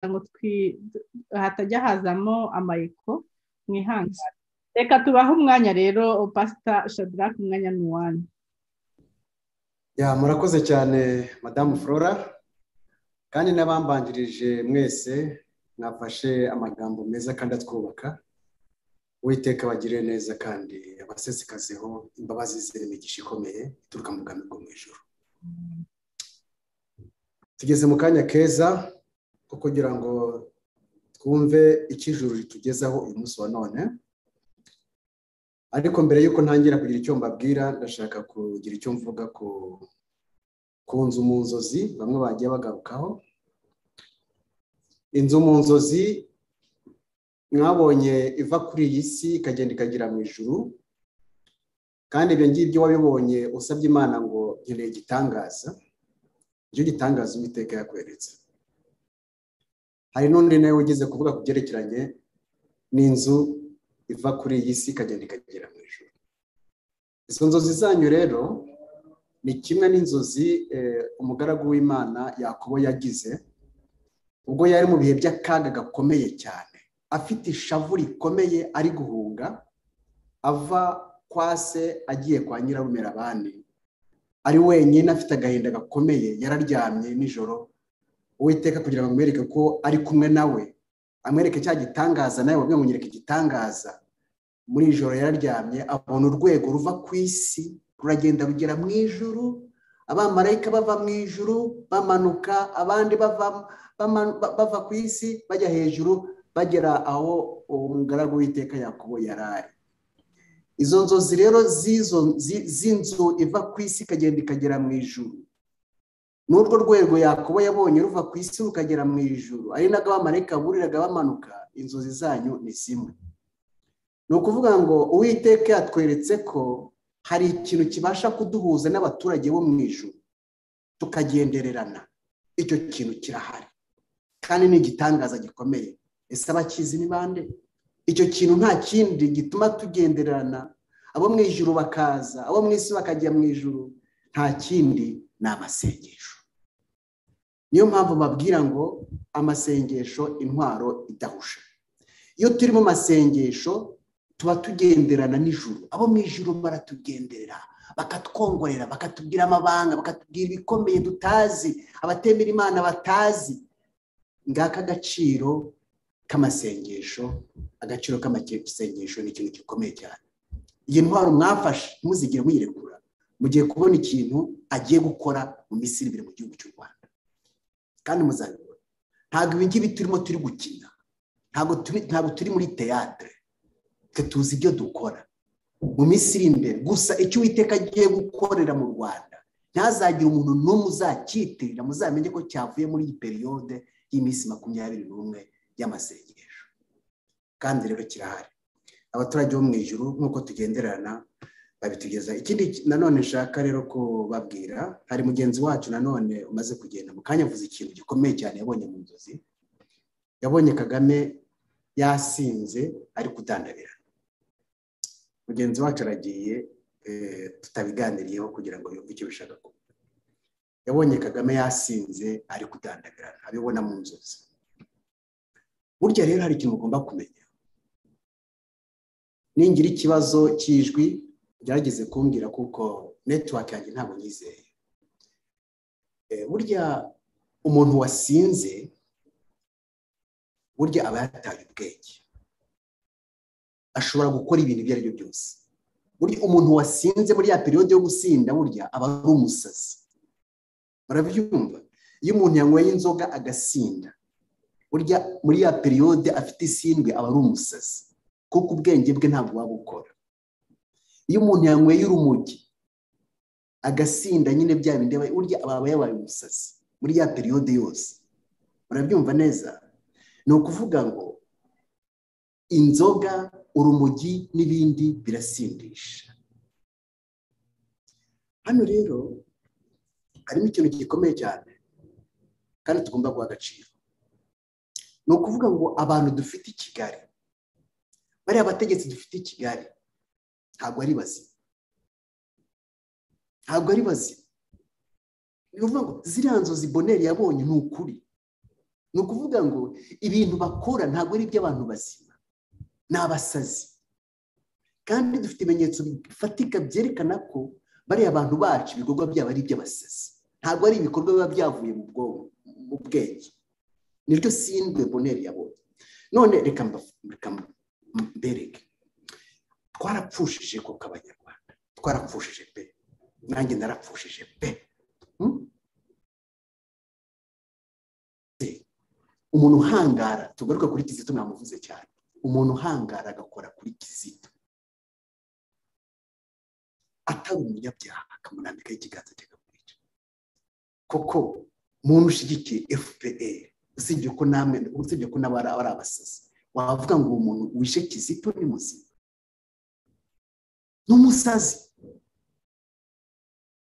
ngo hatajya hazamo amayiko mwihangane. Reka tubahe umwanya rero Pastor Shadrack, umwanya ni uwanyu. Murakoze cyane Madamu Flora, kandi n'abambanjirije mwese mwafashe amagambo meza kandi atwubaka. Uwiteka bagire neza kandi abasesekazeho imbabazi ziri imigisha ikomeye ituruka mu bwami bwo mu ijuru. Tugeze mu kanya keza ko kugira ngo twumve ikijuru ritugezaho uyu munsi wa none. Ariko mbere yuko ntangira kugira icyo mbabwira, ndashaka kugira icyo mvuga ku nzu mu nzozi bamwe bagiye bagarukaho. Inzu mu nzozi mwabonye iva kuri iyi si ikagenda ikagera mu ijuru, kandi ibyo ngibyo wabibonye usabye Imana ngo nkeneye igitangaza, icyo gitangaza Uwiteka yakweretse. Hari n'undi nawe ugeze kuvuga ku byerekeranye n'inzu iva kuri iyi si ikagenda ikagera mu ijuru. Izo nzozi zanyu rero ni kimwe n'inzozi umugaragu w'Imana Yakobo yagize ubwo yari mu bihe by'akaga gakomeye cyane, afite ishavu rikomeye, ari guhunga ava kwa se agiye kwa Nyirarumerabandi, ari wenyine afite agahinda gakomeye, yararyamye nijoro. Uwiteka kugira ngo amwereke ko ari kumwe nawe, amwereke cya gitangaza, nawe wabwiye ngo nyereke igitangaza. Muri ijoro yararyamye, abona urwego ruva ku isi ruragenda rugera mu ijuru, abamarayika bava mu ijuru bamanuka, abandi bava ku isi bajya hejuru, bagera aho umugaragu w'Uwiteka Yakobo yarari. Izo nzozi rero z'inzu iva ku isi ikagenda ikagera mu ijuru, n'urwo rwego Yakobo yabonye ruva ku isi rukagera mu ijuru, ari naga abamarayika buriraga bamanuka. Inzozi zanyu ni zimwe. Ni ukuvuga ngo Uwiteka yatweretse ko hari ikintu kibasha kuduhuza n'abaturage bo mu ijuru tukagendererana. Icyo kintu kirahari kandi ni igitangaza gikomeye. Ese abakizi ni bande? Icyo kintu nta kindi gituma tugendererana, abo mu ijuru bakaza, abo mu isi bakajya mu ijuru, nta kindi, ni amasengesho. Niyo mpamvu babwira ngo amasengesho intwaro idahusha. Iyo turi mu masengesho tuba tugenderana n'ijuru. Abo mu ijuru baratugenderera, bakatwongorera, bakatubwira amabanga, bakatubwira ibikomeye tutazi, abatemera Imana batazi. Ngaka agaciro k'amasengesho, agaciro k'amasengesho ni ikintu gikomeye cyane. Iyi ntwaro mwafashe muzigire muyirekura, mugiye kubona ikintu agiye gukora mu Misiri imbere mu gihugu cy'u Rwanda. Kandi muzabibona, ntabwo ibi ngibi turimo turi gukina, ntabwo turi muri teatre, tuzi ibyo dukora mu Misiri imbere. Gusa icyo Uwiteka agiye gukorera mu Rwanda ntazagire umuntu n'umwe uzakitirira, muzamenye ko cyavuye muri iyi periode y'iminsi 21 y'amasengesho. Kandi rero kirahari. Abaturage bo mu ijuru nk'uko tugenderana babitugeza. Ikindi nanone nshaka rero kubabwira, hari mugenzi wacu nanone umaze kugenda mu kanya avuze ikintu gikomeye cyane yabonye mu nzozi. Yabonye Kagame yasinze ari kudandabira. Mugenzi wacu aragiye, tutabiganiriyeho kugira ngo yumve icyo bishaka kuvuga. Yabonye Kagame yasinze ari kudandabira, abibona mu nzozi. Burya rero hari ikintu ugomba kumenya. Ningira ikibazo cy'ijwi byageze kumbwira kuko network yanjye ntabwo nyizeye. Burya umuntu wasinze burya aba yataye ubwenge, ashobora gukora ibintu ibyo ari byo byose. Burya umuntu wasinze muri ya periode yo gusinda burya aba ari umusazi. Barabyumva? Iyo umuntu yanyweye inzoga agasinda, burya muri ya periode afite isindwe aba ari umusazi, kuko ubwenge bwe ntabwo waba ukora. Iyo umuntu yanyweye urumogi agasinda nyine bya bindi burya aba yabaye umusazi muri ya periode yose. Barabyumva neza? Ni ukuvuga ngo inzoga, urumogi n'ibindi birasindisha. Hano rero harimo ikintu gikomeye cyane kandi tugomba guha agaciro. Ni ukuvuga ngo abantu dufite i Kigali, bariya abategetsi dufite i Kigali, ntabwo ari bazima. Ntabwo ari bazima. Ni ukuvuga ngo ziriya nzozi Bonheur yabonye ni ukuri. ni ukuvuga ngo ibintu bakora ntabwo ari iby'abantu bazima, ni abasazi. Kandi dufite ibimenyetso bifatika byerekana ko bariya abantu bacu ibikorwa byabo ari iby'abasazi, ntabwo ari ibikorwa biba byavuye mu bwonko, mu bwenge. Niryo sindwe Bonheur yabonye. None reka mbereke, twarapfushije koko abanyarwanda, twarapfushije pe, nanjye narapfushije pe. Umuntu uhangara, tugaruka kuri Kizito mwamuvuze cyane, umuntu uhangara agakora kuri Kizito atari umunyabyaha akamunambikaho ikiganza cy'akamwica. Koko muntu ushigikiye FPR, usibye ko n'abari abasazi, wavuga ngo umuntu wishe Kizito ni muzima? N'umusazi,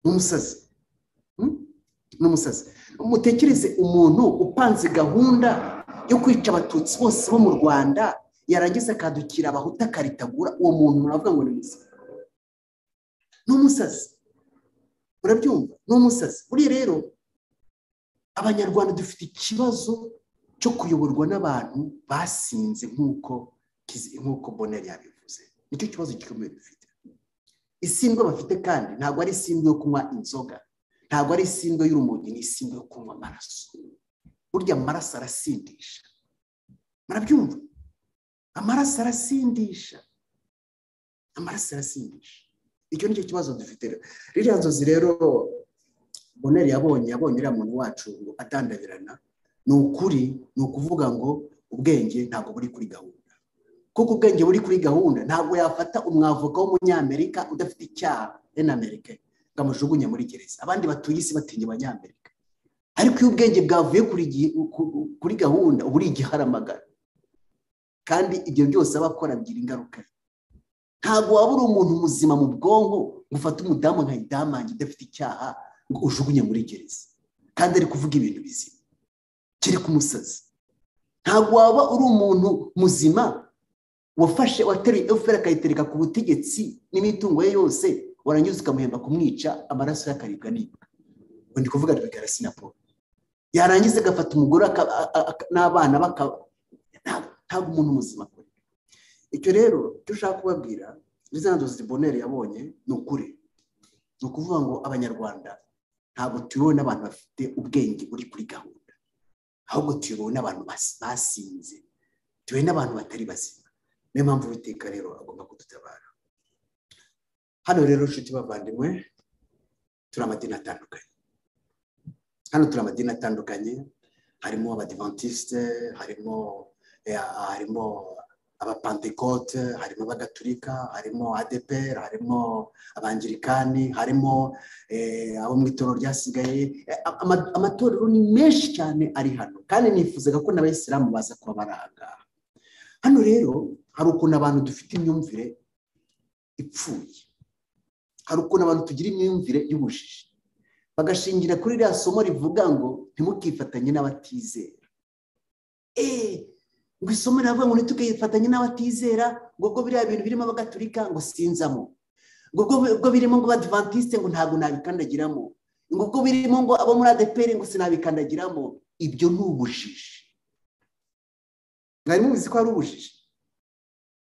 n'umusazi. Mutekereze umuntu upanze gahunda yo kwica abatutsi bose bo mu Rwanda, yarangiza akadukira abahutu akaritagura, uwo muntu muravuga ngo ni muzima? N'umusazi. Urabyumva? N'umusazi. Buri rero abanyarwanda dufite ikibazo cyo kuyoborwa n'abantu basinze nk'uko Bonheur yabivuze. Nicyo kibazo gikomeye dufite. Isindwe bafite kandi ntabwo ari isindwe yo kunywa inzoga, ntabwo ari isindwe y'urumogi, ni isindwe yo kunywa amaraso. Burya amaraso arasindisha. Murabyumva? Amaraso arasindisha. Icyo nicyo kibazo dufite. Ririya nzozi rero Bonheur yabonye uriya muntu wacu adandabirana, ni ukuri, ni ukuvuga ngo ubwenge ntabwo buri kuri gahunda. Kuko ubwenge buri kuri gahunda ntabwo yafata umwavoka w'umunyamerika udafite icyaha n'Amerika ngo amujugunye muri gereza. Abandi batuye isi batinya abanyamerika. Ariko iyo ubwenge bwavuye kuri gahunda uba uri igiharamagara, kandi ibyo byose aba akora bigira ingaruka. Ntabwo waba uri umuntu muzima mu bwonko ufata umudamu nka idamange udafite icyaha ngo ujugunye muri gereza kandi ari kuvuga ibintu bizima, kiri ku musazi. Ntabwo waba uri umuntu muzima wateruye FPR akayitereka ku butegetsi n'imitungo ye yose, warangiza ukamuhemba kumwica, amaraso yakaribwa nibwa. Ngo ndi kuvuga Rwigara Sinaporo. Yarangiza agafata umugore n'abana ntabwo umuntu muzima kuri. Icyo rero cyo ushaka kubabwira, izo nzozi Bonheur yabonye ni ukuri. Ni ukuvuga ngo abanyarwanda ntabwo tuyobowe n'abantu bafite ubwenge buri kuri gahunda, ahubwo tuyobowe n'abantu basinze, tuyobowe n'abantu batari bazima. Niyo mpamvu Uwiteka rero agomba kudutabara. Hano rero nshuti bavandimwe, turi amadini atandukanye. Hano turi amadini atandukanye, harimo Abadiventiste, harimo Abapentekote, harimo Abagatulika, harimo ADPR, harimo Abangilikani, harimo abo mu itorero ryasigaye. Amatorero ni menshi cyane ari hano, kandi nifuzaga ko n'Abayisilamu baza kuba baranga. Hano rero hari ukuntu abantu dufite imyumvire ipfuye, hari ukuntu abantu tugira imyumvire y'ubujiji, bagashingira kuri rya somo rivuga ngo ntimukifatanye n'abatizera. Ngo isomo riravuga ngo ntitukifatanye n'abatizera, ngo biriya bintu birimo Abagatulika ngo sinzamo, ngo birimo ngo Abadiventiste ngo ntabwo nabikandagiramo, ngo birimo ngo abo muri ADPR ngo sinabikandagiramo. Ibyo ni ubujiji. Mwari mubizi ko ari ubujiji?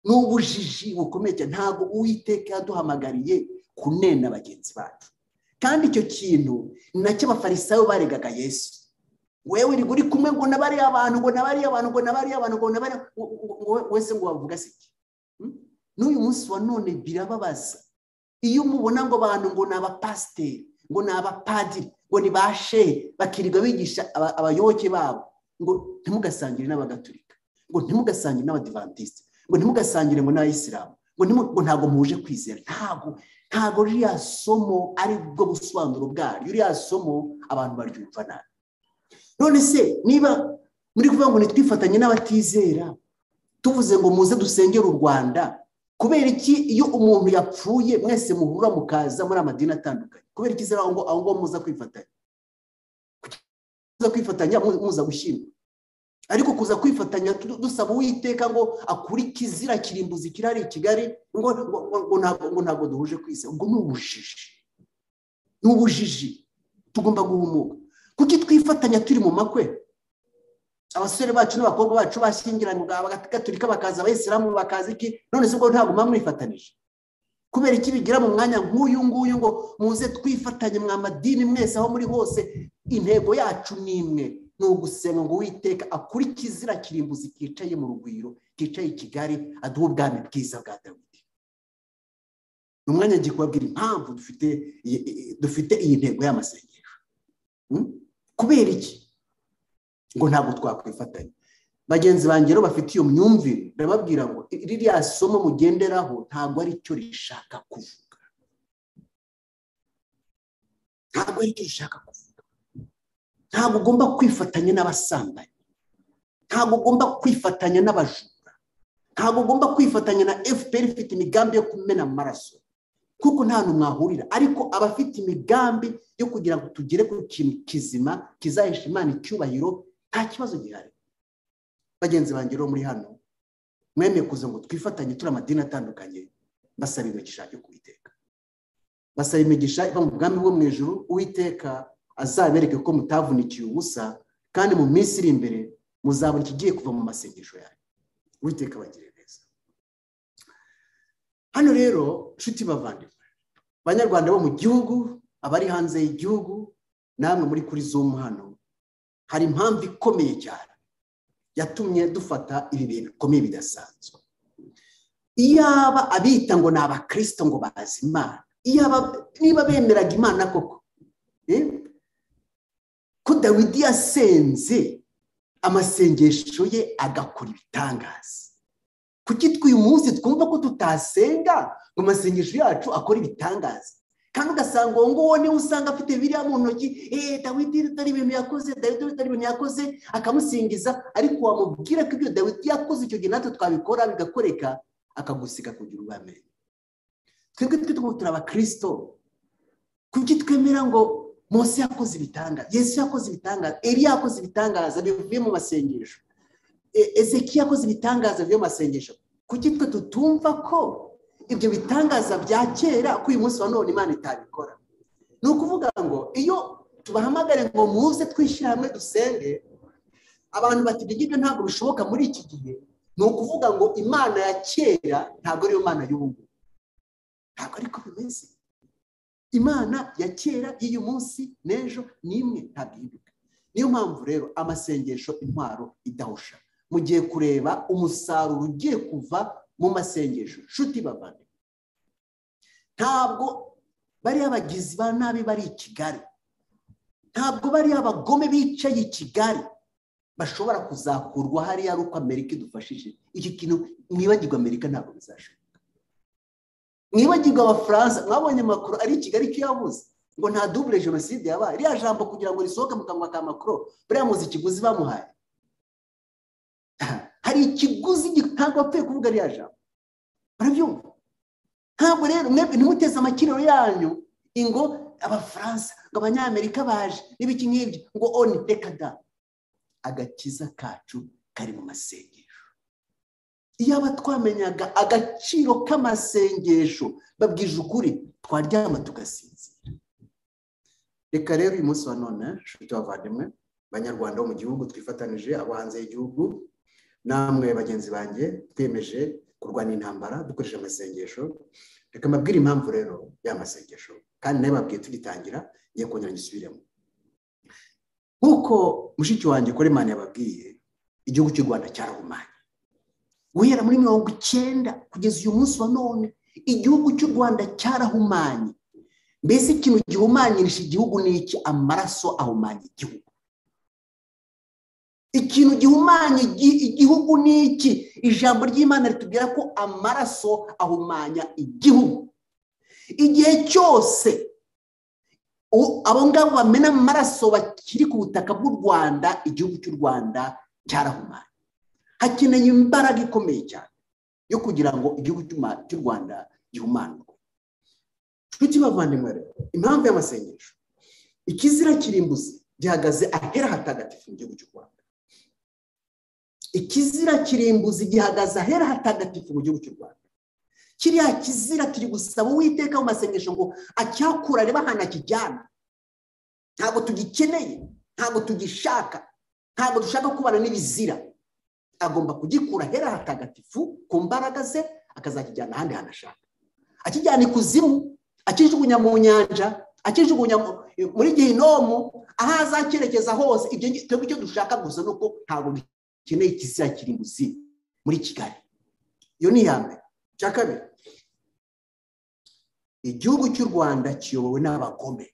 Ni ubujiji bukomeye cyane. Ntabwo Uwiteka yaduhamagariye kunena bagenzi bacu, kandi icyo kintu ni nacyo Abafarisayo baregaga Yesu. Wewe uri kumwe ngo nabari abantu, ngo nabari abantu, ngo nabari abantu, ngo nabari wese ngo wavuga siki. N'uyu munsi wa none birababaza iyo mubona ngo abantu ngo n'abapasiteri, ngo n'abapadiri, ngo ni bashe bakirirwa bigisha abayoboke babo, ngo ntimugasangire n'Abagatulika, ngo ntimugasangire n'Abadiventiste, ngo ntimugasangire ngo n'Abayisilamu, ngo ntabwo muje kwizera. Ntabwo ririya somo ari bwo busobanuro bwaryo. Ririya somo abantu baryumva nabi. None se niba muri kuvuga ngo nitwifatanye n'abatizera, tuvuze ngo muze dusengere u Rwanda, kubera iki iyo umuntu yapfuye mwese muhura mukaza muri amadini atandukanye? Kubera iki zera ngo muza kwifatanya? Muza kwifatanya muza gushyingura, ariko kuza kwifatanya dusaba Uwiteka ngo akuri kizira kirimbuzi kirari i Kigali, ngo ntabwo duhuje kwise. Ubwo ni ubujiji. Ni ubujiji. Tugomba guhumuka. Kuki twifatanya turi mu makwe? abasore bacu n'abakobwa bacu bashyingiranywe abagaturika bakaza abayisilamu bakaza iki none se ubwo ntabwo mwifatanije kubera iki bigira mu mwanya nk'uyu nguyu ngo muze twifatanye mwa madini mwese aho muri hose intego yacu ni imwe ni ugusenga ngo Uwiteka akuri kizira kirimbuzi kicaye mu rugwiro kicaye i Kigali aduha ubwami bwiza bwa Dawidi mu mwanya ngiye kubabwira impamvu dufite iyi ntego y'amasengesho kubera iki ngo ntabwo twakwifatanya bagenzi banjye rero bafite iyo myumvire ndababwira ngo ririya somo mugenderaho ntabwo ari cyo rishaka kuvuga ntabwo ugomba kwifatanya n'abasambanyi ntabwo ugomba kwifatanya n'abajura ntabwo ugomba kwifatanya na FPR ifite imigambi yo kumena amaraso kuko nta n'umwe mwahurira ariko abafite imigambi yo kugira ngo tugere ku kintu kizima kizahesha Imana icyubahiro nta kibazo gihari bagenzi banjye rero muri hano mwemeye kuza ngo twifatanye turi amadini atandukanye basaba imigisha yo Uwiteka basaba imigisha iva mu bwami bwo mu ijuru Uwiteka azabereke ko mutavunikiye ubusa kandi mu minsi iri imbere muzabona ikigiye kuva mu masengesho yanyu Uwiteka bagire neza hano rero nshuti bavandimwe banyarwanda bo mu gihugu abari hanze y'igihugu namwe muri kuri Zoom hano hari impamvu ikomeye cyane yatumye dufata ibi bintu bikomeye bidasanzwe iyaba abita ngo ni abakristo ngo bazi Imana iyaba niba bemeraga Imana koko ko Dawidi yasenze amasengesho ye agakora ibitangaza kuki uyu munsi twumva ko tutasenga ngo amasengesho yacu akora ibitangaza kandi ugasanga uwo nguwo niwe usanga afite biriya mu ntoki Dawidi atari ibintu yakoze akamusingiza ariko wamubwira ko ibyo Dawidi yakoze icyo gihe natwe twabikora bigakoreka akagusiga kugira ubwami twebwe turi abakristo kuki twemera ngo Mose yakoze ibitangaza Yesu yakoze ibitangaza Eliya yakoze ibitangaza bivuye mu masengesho Ezekiya yakoze ibitangaza bivuye mu masengesho kuki twe tutumva ko ibyo bitangaza bya kera ko uyu munsi wa none Imana itabikora ni ukuvuga ngo iyo tubahamagare ngo muze twishyira hamwe dusenge abantu bati ibyo ntabwo bishoboka muri iki gihe ni ukuvuga ngo Imana ya kera ntabwo ariyo Mana y'ubu ntabwo ariko bimeze Imana ya kera y'uyu munsi n'ejo nimwe ntabwo ihinduka niyo mpamvu rero amasengesho intwaro idahusha mugiye kureba umusaruro ugiye kuva mu masengesho nshuti bavane ntabwo bari abagizi ba nabi bari i Kigali ntabwo bari abagome bicaye i Kigali bashobora kuzakurwa hariya ari uko Amerika idufashije iki kintu mwibagirwa Amerika ntabwo bizashoboka mwibagirwa Abafaransa mwabonye Macron ari i Kigali ko yavuze ngo nta double genocide yabaye iriya jambo kugira ngo risohoke mu kanwa ka Macron buriya muzi ikiguzi bamuhaye hari ikiguzi ntabwo apfuye kuvuga iriya jambo barabyumva ntabwo rero mwebwe ntimuteze amakiriro yanyu ingo Abafaransa ngo Abanyamerika baje n'ibiki nk'ibyo ngo oni reka da agakiza kacu kari mu masengesho iyaba twamenyaga agaciro k'amasengesho babwije ukuri twaryama tugasinzira reka rero uyu munsi wa none nshuti bavandimwe banyarwanda bo mu gihugu twifatanije abo hanze y'igihugu namwe bagenzi banjye twemeje kurwana intambara dukoresha amasengesho reka mbabwire impamvu rero y'amasengesho kandi nayo babwiye tugitangira ngiye kongera ngisubiremo nkuko mushiki wanjye Koremani yababwiye igihugu cy'u Rwanda cyarahumanye guhera muri 1990 kugeza uyu munsi wa none igihugu cy'u Rwanda cyarahumanye mbese ikintu gihumanyirisha igihugu ni iki amaraso ahumanya igihugu ikintu gihumanye igihugu ni iki ijambo ry'Imana ritubwira ko amaraso ahumanya igihugu igihe cyose abo ngabo bamena amaraso bakiri ku butaka bw'u Rwanda igihugu cy'u Rwanda cyarahumanye hakeneye imbaraga ikomeye cyane yo kugira ngo igihugu cy'u Rwanda gihumanurwe nshuti bavandimwe rero impamvu y'amasengesho ikizira kirimbuzi gihagaze ahera hatagatifu mu gihugu cy'u Rwanda ikizira kirimbuzi gihagaze ahera hatagatifu mu gihugu cy'u Rwanda kiriya kizira turi gusaba Uwiteka mu masengesho ngo acyakura areba ahantu akijyana ntabwo tugikeneye ntabwo tugishaka ntabwo dushaka kubana n'ibizira, agomba kugikura hera hatagatifu ku mbaraga ze akazakijyana ahandi hantu ashaka, akijyana ikuzimu, akijugunya mu nyanja, akijugunya muri gihinomu, aho azakerekeza hose. Ibyo icyo dushaka gusa nuko ntabwo dukeneye ikizira kirimbuzi muri Kigali. Iyo ni iya mbere. Cya kabiri, igihugu cy'u Rwanda kiyobowe n'abagome.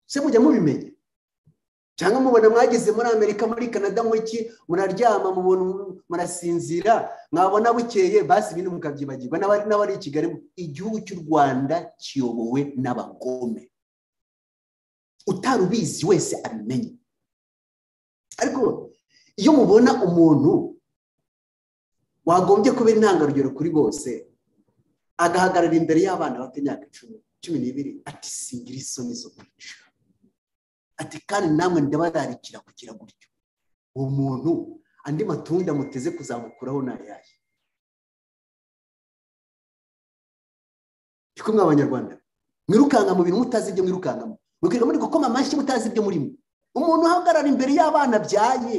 Se mujya mubimenya cyangwa mubona mwageze muri Amerika, muri Canada, mwiki muraryama, murasinzira, mwabona bukeye basi ibintu mukabyibagirwa n'abari i Kigali. Igihugu cy'u Rwanda kiyobowe n'abagome, utarubizi wese abimenye. Ariko iyo mubona umuntu wagombye kubera intangarugero kuri bose agahagarara imbere y'abana bato imyaka 12 ati singira isoni zo kwica, ati kandi namwe ndabararikira kugira gutyo, uwo muntu andi matunda muteze kuzamukuraho nayaye. Iko mw'Abanyarwanda mwirukanga mu bintu mutazi ibyo mwirukangamo, mukirwa muri gukoma amashyi mutazi ibyo murimo. Umuntu ahagarara imbere y'abana byaye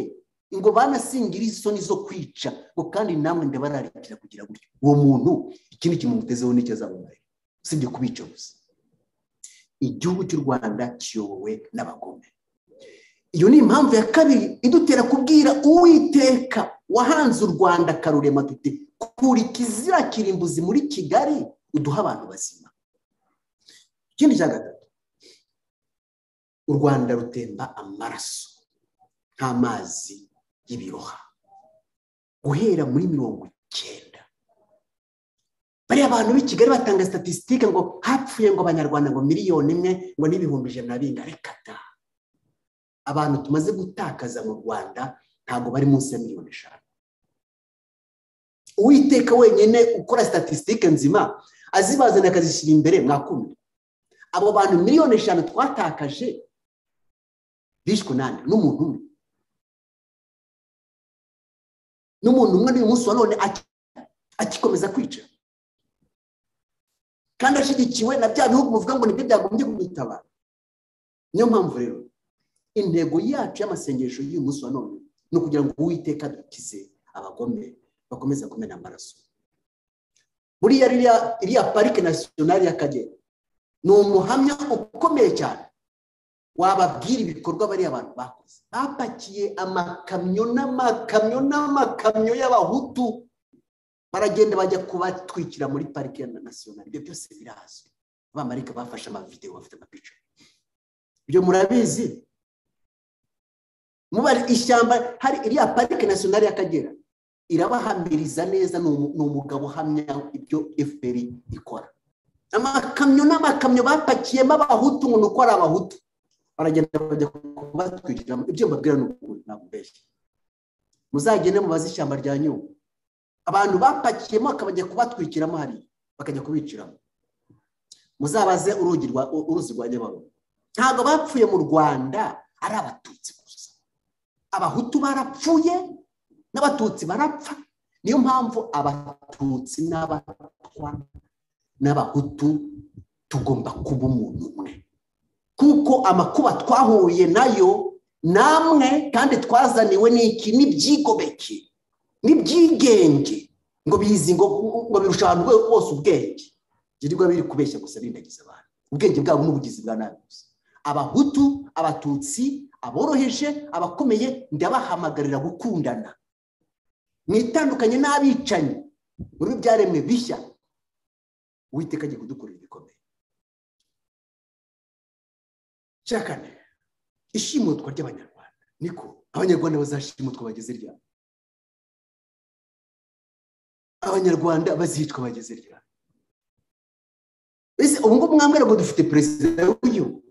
ngo banasingira isoni zo kwica, ngo kandi namwe ndabararikira kugira gutyo, uwo muntu ikindi kimutezeho n'icyo azabona usibye kubica gusa. Igihugu cy'u Rwanda kiyobowe n'abagome. Iyo ni impamvu ya kabiri idutera kubwira Uwiteka wahanze u Rwanda karurema tuti kuri kizira kirimbuzi muri Kigali uduha abantu bazima. Ikindi cya gatatu, u Rwanda rutemba amaraso nk'amazi y'ibiroha guhera muri 90. Bari abantu b'i Kigali batanga statistique ngo hapfuye ngo Abanyarwanda ngo miliyoni 1 ngo n'ibihumbi 100 reka da. Abantu tumaze gutakaza mu Rwanda ntago bari munsi ya miliyoni 5. Uwiteka wenyine ukora statistique nzima azibazana akazishyira imbere mwakumwe. Abo bantu miliyoni 5 twatakaje bishwe nande n'umuntu umwe. N'umuntu umwe uyu munsi wa none akikomeza kwica, kandi ashigikiwe na bya bihugu muvuga ngo nibyo byagombye kumwitabara. Niyo mpamvu rero intego yacu y'amasengesho y'uyu munsi wa none no kugira ngo Uwiteka dukize abagome bakomeza kumena amaraso. Muri iriya parike nationale y'Akagera ni umuhamya ukomeye cyane wababwira ibikorwa bari abantu bakoze. Bapakiye amakamyo n'amakamyo y'abahutu baragenda bajya kubatwikira muri parike nationale. Ibyo byose birazwi, abamarika bafashe amavideo bafite amapica. Ibyo murabizi. Mubari ishyamba hari iriya parike nationale y'Akagera irabahamiriza neza, ni umugabo uhamya ibyo FPR ikora. Amakamyo n'amakamyo bapakiyemo abahutu ngo nuko ari abahutu baragenda bajya kubatwikira. Ibyo mbabwira n'ukuri ntabwo mbeshye, muzagende mubaze ishyamba rya Nyungwe, abantu bapakiyemo akabajya kubatwikiramo hari bakajya kubiciramo. Muzabaze uruzi rwa Nyabarongo. Ntabwo bapfuye mu Rwanda ari abatutsi gusa, abahutu barapfuye n'abatutsi barapfa. Niyo mpamvu abatutsi n'abatwa n'abahutu tugomba kuba umuntu umwe, kuko amakuba twahuye nayo namwe kandi twazaniwe n'iki n'ibyigomeke n'ibyigenge ngo bizi ngo birusha abantu bose ubwenge. Girirwa biri kubeshya gusa bindagiza abantu ubwenge bwabo n'ubugizi bwa nabi gusa. Abahutu, abatutsi, aboroheje, abakomeye ndabahamagarira gukundana, mwitandukanye n'abicanyi muri byaremwe bishya. Uwiteka agiye kudukorera ibikomeye. Cyakane ishimutwa ry'Abanyarwanda, niko Abanyarwanda bazashimutwa bageze ryari? Abanyarwanda bazicwa bageze ryari? Ese ubu ngubu mwambwira ngo dufite perezida w'igihugu,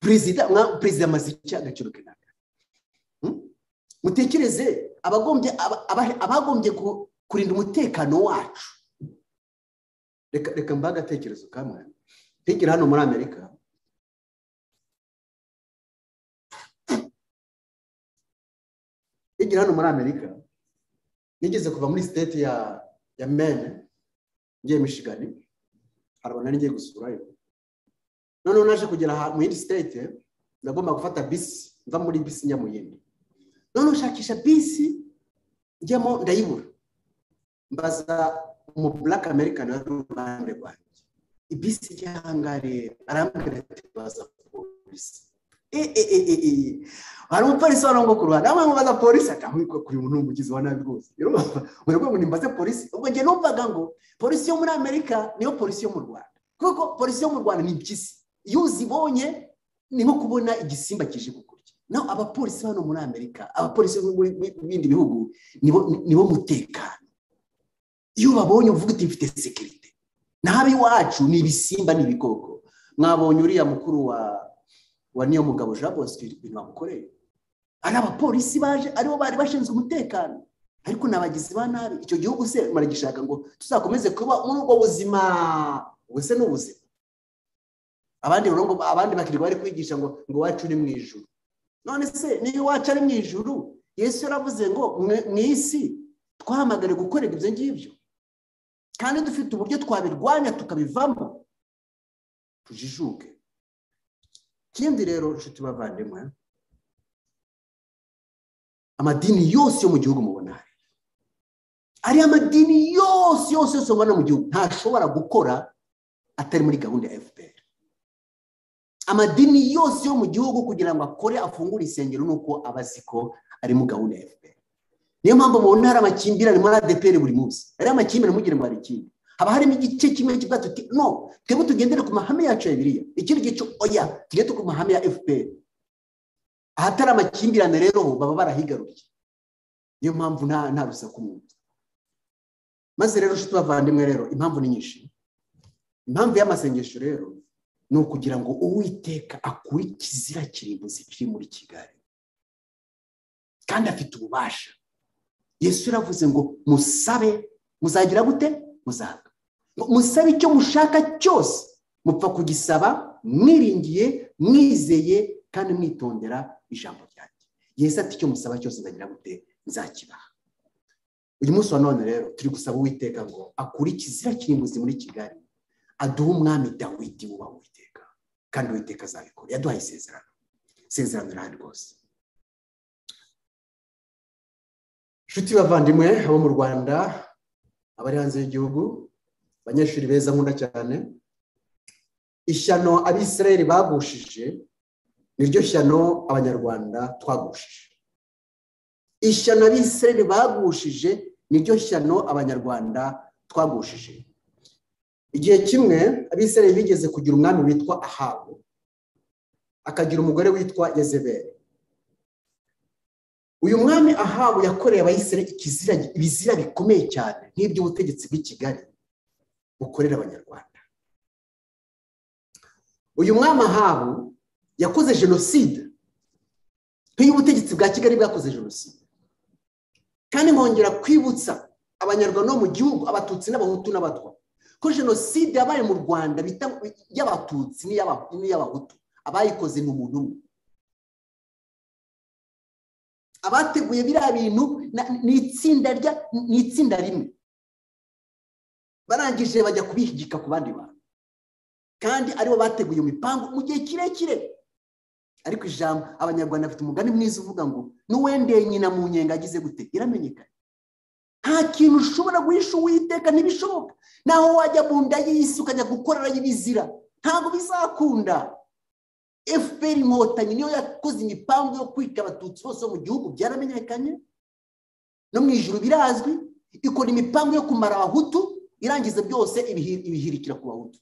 perezida maziki agaciro kenaka. Mutekereze abagombye kurinda umutekano wacu. Reka mbaga tekerezo kamwe. Tegera hano muri Amerika. Tegera hano muri Amerika. Nigeze kuva muri state ya Maine ngiye Michigan. Harabona ngiye gusurayo. None naje kugera mu yindi state ndagomba gufata bisi mva muri bisi njya mu yindi none ushakisha bisi njyamo ndayibura mbaza mu black american wari uruhande rwanjye ibisi ryahangare arambwira ati baza polisi hari umupolisi wari ngo ku ruhande amwe mubaza polisi atahwiko kuri umuntu umugizi wa nabi rwose urego ngo nimbaze polisi ubwo nge numvaga ngo polisi yo muri Amerika niyo polisi yo mu Rwanda kuko polisi yo mu Rwanda ni impyisi iyo uzibonye ni nko kubona igisimba kije kukurya naho abapolisi hano muri Amerika abapolisi muri bindi bihugu nibo mutekano iyo babonye uvuga uti mfite security nabi wacu ni ibisimba ni ibikoko mwabonye uriya mukuru wa niyo mugabo Jean Bosco ibintu bamukoreye ari abapolisi baje aribo bari bashinzwe umutekano ariko nabagizi ba nabi icyo gihugu se maragishaka ngo tuzakomeze kuba muri ubwo buzima ubuse n'ubuzima abandi urongo abandi bakirirwa bari kwigisha ngo wacu ni mu ijuru none se niyo wacu ari mu ijuru Yesu yaravuze ngo mu isi twahamagare gukorera ibyo ngibyo kandi dufite uburyo twabirwanya tukabivamo tujijuke kindi rero nshuti bavandimwe amadini yose yo mu gihugu mubona ari amadini yose mubona mu gihugu ntashobora gukora atari muri gahunda ya FPR amadini yose yo mu gihugu kugira ngo akore afungure isengero nuko abaziko ari mu gahunda ya FPR niyo mpamvu mubona hari amakimbirane muri ADPR buri munsi ari amakimbirane mugira ngo ari ikindi haba harimo igice kimwe kivuga tuti no twebwe tugendere ku mahame yacu ya Bibiliya ikindi gice oya tugende ku mahame ya FPR ahatari amakimbirane rero baba barahigaruriye niyo mpamvu nta rusaku mu maze rero nshuti bavandimwe rero impamvu ni nyinshi impamvu y'amasengesho rero ni ukugira ngo Uwiteka akuri kizira kirimbuzi kiri muri Kigali kandi afite ububasha Yesu yaravuze ngo musabe muzagira gute muzaga musabe icyo mushaka cyose mupfa kugisaba mwiringiye mwizeye kandi mwitondera ijambo ryanjye Yesu ati icyo musaba cyose nzagira gute nzakibaha uyu munsi wa none rero turi gusaba Uwiteka ngo akuri kizira kirimbuzi muri Kigali aduha umwami Dawidi wuba Uwiteka kandi Uwiteka azabikora yaduhaye isezerano rihari rwose nshuti bavandimwe abo mu Rwanda abari hanze y'igihugu abanyeshuri beza nkunda cyane ishyano abisirayeli bagushije niryo shyano abanyarwanda twagushije ishyano abisirayeli bagushije niryo shyano abanyarwanda twagushije igihe kimwe abisirayeli bigeze kugira umwami witwa Ahabu akagira umugore witwa Yezebeli uyu mwami Ahabu yakoreye abayisirayeli ibizira bikomeye cyane nk'iby'ubutegetsi bw'i Kigali bukorera abanyarwanda uyu mwami Ahabu yakoze jenoside nk'iy'ubutegetsi bwa Kigali bwakoze jenoside kandi nkongera kwibutsa abanyarwanda bo mu gihugu abatutsi n'abahutu n'abatwa ko jenoside yabaye mu Rwanda bita y'abatutsi n'iy'abahutu abayikoze ni umuntu umwe abateguye biriya bintu ni itsinda rimwe barangije bajya kubihigika ku bandi bantu kandi aribo bateguye imipango mu gihe kirekire ariko ijambo abanyarwanda bafite umugani mwiza uvuga ngo n'uwendeye nyina mu nyenga agize gute iramenyekana nta kintu ushobora guhisha Uwiteka ntibishoboka naho wajya mu nda y'isi ukajya gukorera y'ibizira ntabwo bizakunda FPR inkotanyi niyo yakoze imipango yo kwica abatutsi bose mu gihugu byaramenyekanye no mu ijuru birazwi ikora imipango yo kumara abahutu irangiza byose ibihirikira ku bahutu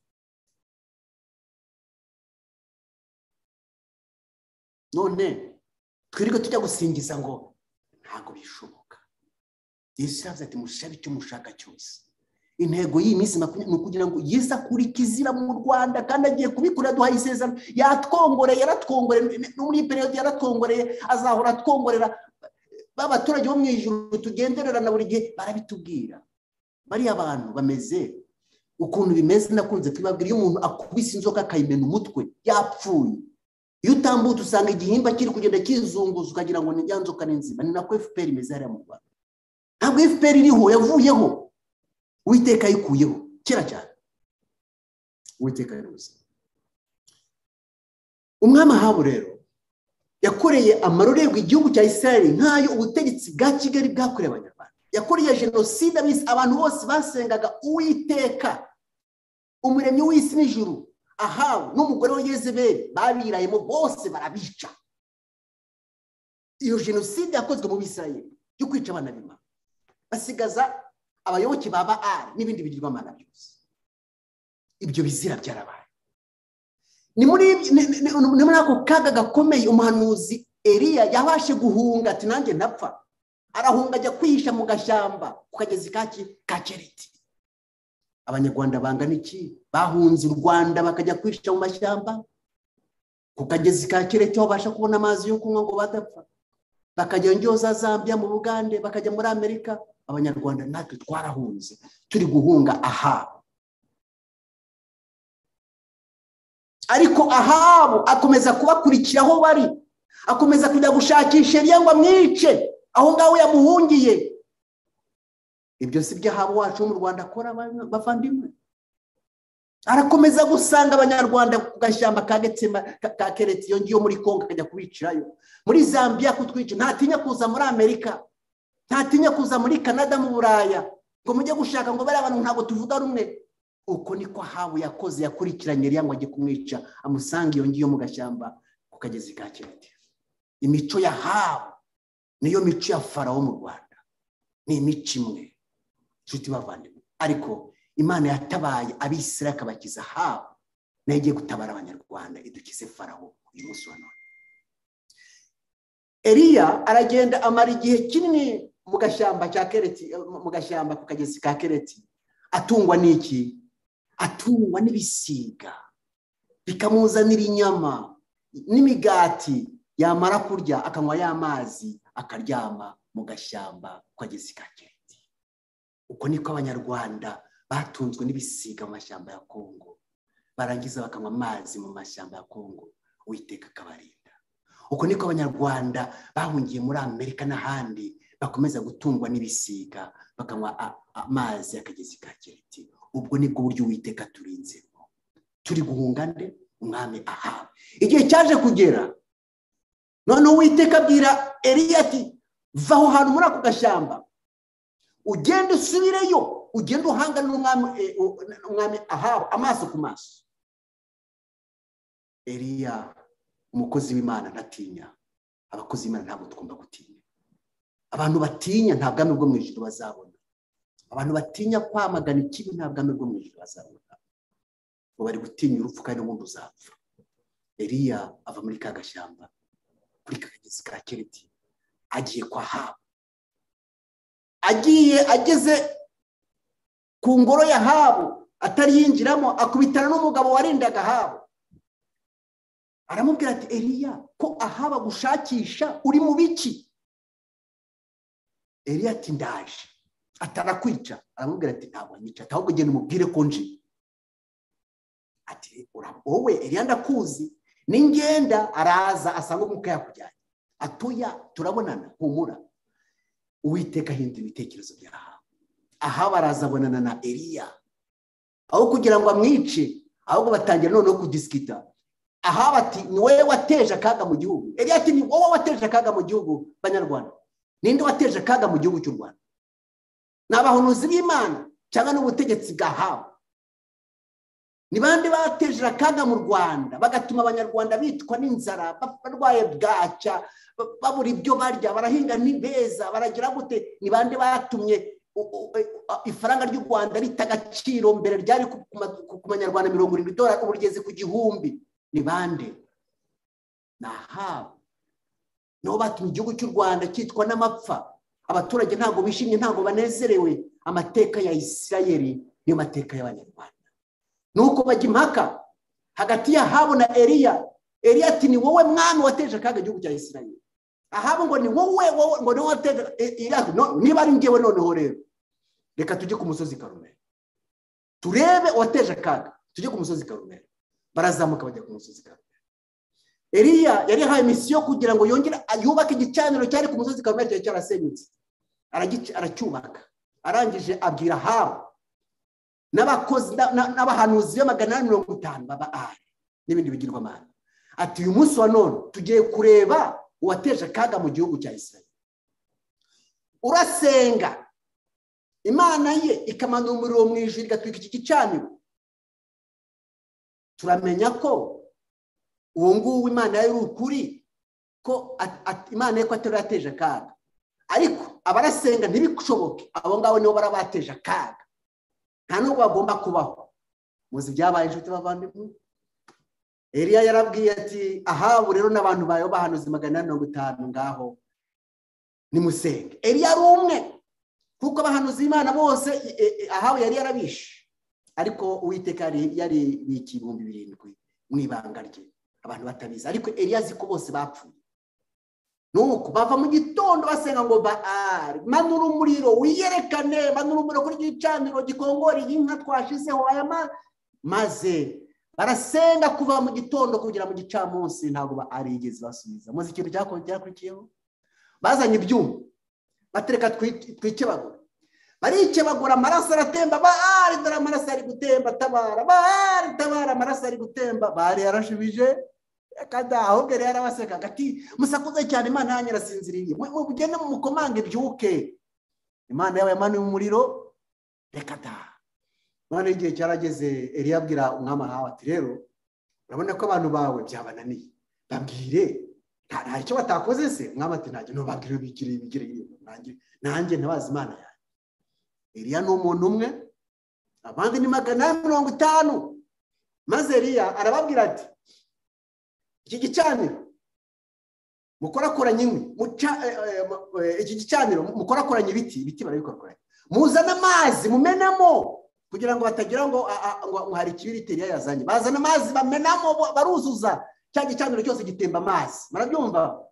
none twiriko tujya gusingiza ngo ntago bishoboka Yesu yavuze ati mushabe icyo mushaka cyose intego y'iminsi 20 ni kugira ngo Yesu akuri kizira mu Rwanda kandi agiye kubikora duhaye isezerano yaratwongoreye no muri period yaratwongoreye azahora atwongorera babaturage bo mu ijuru tugenderera na buri gihe barabitubwira bari abantu bameze ukuntu bimeze nakunze kwibabwira iyo umuntu akubise inzoka akayimena umutwe yapfuye iyo utambuta usanga igihimba kiri kugenda kizunguza ukagira ngo ni nzoka n'inzima ni nako FPR imeze hariya mu Rwanda ntabwo FPR iriho yavuyeho Uwiteka yikuyeho kera cyane Uwiteka yaruze umwami Ahabu rero yakoreye amarorerwa igihugu cya Israel nk'ayo ubutegetsi bwa Kigali bwakoreye abanyarwanda. Yakoreye jenoside abantu bose basengaga Uwiteka umuremyi w'isi n'ijuru. Ahabu n'umugore wa Yezebeli babirayemo bose barabica. Iyo jenoside yakozwe mu Bisirayeli yo kwica abana b'Imana, basigaza abayoboke ba Baali n'ibindi bigirwamana byose. Ibyo bizira byarabaye. Ni muri ako kaga gakomeye umuhanuzi Eliya yabashe guhunga ati nanjye napfa. Arahunga ajya kwihisha mu gashyamba ku kagezi ka Kereti. Abanyarwanda bangana iki bahunze u Rwanda bakajya kwihisha mu mashyamba ku kagezi ka Kereti aho basha kubona amazi yo kunywa ngo badapfa. Bakajya ngyoza Zambia mu Bugande, bakajya muri Amerika. Abanyarwanda natwe twarahunze turi guhunga Ahabu. Ariko Ahabu akomeza kubakurikira aho bari, akomeza kujya gushakisha Eliya ngo amwice aho ngaho yamuhungiye. Ibyo si byo Ahabu wacu mu Rwanda akora bavandimwe. Arakomeza gusanga abanyarwanda ku gashyamba ka Getsemba ka Kereti yo muri Kongo, akajya kubicirayo. Muri Zambia kutwica, ntatinya kuza muri Amerika, ntatinya kuza muri Canada mu Buraya ngo mujye gushaka ngo bari abantu ntabwo tuvuga rumwe. Uko niko Ahabu yakoze, yakurikiranye Eliya ngo ajye kumwica, amusanga iyo ngiyo mu gashyamba ku kagezi ka Kereti. Imico ya Ahabu niyo mico ya Farawo mu Rwanda, ni imico imwe nshuti bavandimwe. Ariko Imana yatabaye Abisirayeli akabakiza Ahabu, nayo igiye gutabara abanyarwanda idukize Farawo uyu munsi wa none. Eliya aragenda amara igihe kinini mu gashyamba cya Kereti, mu gashyamba ku kagezi ka Kereti. Atungwa n'iki? Atungwa n'ibisiga bikamuzanira inyama n'imigati, yamara kurya akanywa y'amazi akaryama mu gashyamba ku kagezi ka Kereti. Uko niko abanyarwanda batunzwe n'ibisiga mu mashyamba ya Kongo, barangiza bakanywa amazi mu mashyamba ya Kongo, Uwiteka akabarinda. Uko niko abanyarwanda bahungiye muri Amerika n'ahandi bakomeza gutungwa n'ibisiga bakanywa amazi y'akagezi ka Kereti. Ubwo nibwo buryo Uwiteka turinzemo. Turi guhunga nde? Umwami Ahabu. Igihe cyaje kugera, none Uwiteka abwira Eliya ati va aho hantu muri ako gashyamba, ugende usubireyo, ugende uhangane n'umwami Ahabu amaso ku maso. Eliya umukozi w'Imana ntatinya. Abakozi b'Imana ntabwo tugomba gutinya. Abantu batinya nta bwami bwo mu ijuru bazabona. Abantu batinya kwamagana ikibi nta bwami bwo mu ijuru bazabona. Ngo bari gutinya urupfu kandi n'ubundi uzapfa. Eliya ava muri ka gashyamba kuri kagezi ka Kereti agiye kwa Ahabu. Ageze ku ngoro ya Ahabu atari yinjiramo, akubitana n'umugabo warindaga Ahabu. Aramubwira ati Eliya, ko Ahabu agushakisha uri mu biki? Eliya ati ndaje. Atarakwica. Aramubwira ati ntabwo anyica, ahubwo genda umubwire ko nje. Ati wowe Eliya ndakuzi, ningenda araza asanga umwuka yakujyanye. Atoya turabonana humura. Uwiteka ahindura ibitekerezo bya Ahabu. Ahabu araza abonana na Eliya, aho kugira ngo amwice ahubwo batangira noneho kudiskita. Ahabu ati ni wowe wateje akaga mu gihugu. Eliya ati ni wowe wateje akaga mu gihugu. Banyarwanda, ninde wateje akaga mu gihugu cy'u Rwanda? Ni abahanuzi b'Imana cyangwa n'ubutegetsi bwa Ahabu? Ni bande bateje akaga mu Rwanda bagatuma abanyarwanda bitwa n'inzara, barwaye bwaca, babura ibyo barya, barahinga ntibeza, baragira gute? Ni bande batumye ifaranga ry'u Rwanda rita agaciro? Mbere ryari ku manyarwanda $70, ubu rigeze ku 1000. Ni bande? Ni Ahabu. Nibo batumye igihugu cy'u Rwanda cyitwa n'amapfa. Abaturage ntabwo bishimye, ntabwo banezerewe. Amateka ya Isirayeli niyo mateka y'abanyarwanda. Nuko bajya impaka hagati ya Ahabu na Eliya. Eliya ati ni wowe mwami wateje akaga igihugu cya Isirayeli. Ahabu ngo ni wowe ngo ni wateje. Niba ari njyewe noneho rero reka tujye ku musozi Karumeli turebe wateje akaga. Tujye ku musozi Karumeli. Barazamuka bajya ku musozi Karumeli. Eliya yari haye misiyo kugira ngo yongere yubake igicaniro cyari ku musozi Karumeli cyari cyarasenyutse. Aracyubaka. Arangije abwira Ahabu n'abakozi n'abahanuzi be 850 baba Baali n'ibindi bigirwamana ati uyu munsi wa none tugiye kureba uwateje akaga mu gihugu cya Israel. Urasenga Imana ye ikamanura umuriro mu ijuru igatwika iki gicaniro, turamenya ko uwo nguwo Imana yari ukuri, ko Imana ye ko atari yateje akaga. Ariko abarasenga ntibishoboke, abo ngabo nibo barabateje akaga, nta nubwo bagomba kubaho. Muzi byabaye inshuti bavandimwe. Eliya yarabwiye ati Ahabu rero n'abantu bayo bahanuzi 150 ngaho nimusenge. Eliya ari umwe kuko abahanuzi Imana bose Ahabu yari yarabishe, ariko Uwiteka yari biki 7,000 mwibanga rye abantu batabizi, ariko Eliya azi ko bose bapfuye. Nuko bava mu gitondo basenga ngo Baali manura umuriro wiyerekane, manura umuriro kuri gicaniro gikongora inka twashizeho aya maze barasenga kuva mu gitondo kugera mu gicamunsi, ntabwo Baali yigeze basubiza. Muzi ikintu cyakurikiyeho, bazanye ibyuma batereka twikebagura, barikebagura, amaraso aratemba. Baali dore amaraso ari gutemba, tabara Baali, tabara amaraso ari gutemba. Baali yarashubije kada ahubwo rero yarabaseka ati musakuze cyane, Imana yanyu irasinziriye, mugende mukomange byuke. Imana yawe yamanuye umuriro, reka da. None igihe cyarageze, Eliya abwira umwami Ahabu ati rero urabona ko abantu bawe byabananiye, babwire nta icyo batakoze se. Umwami ati ntajye nubabwire bigire nanjye ntabazi Imana yanyu. Eliya ni umuntu umwe, abandi ni 150. Maze Eliya arababwira ati iki gicaniro mukorakoranye inkwi, iki gicaniro mukorakoranye ibiti barabikorakoranye, muzana amazi mumenamo kugira ngo batagira ngo hari ikibiriti Eliya yazanye. Bazana amazi bamenamo, baruzuza cya gicaniro cyose gitemba amazi. Marabyumva?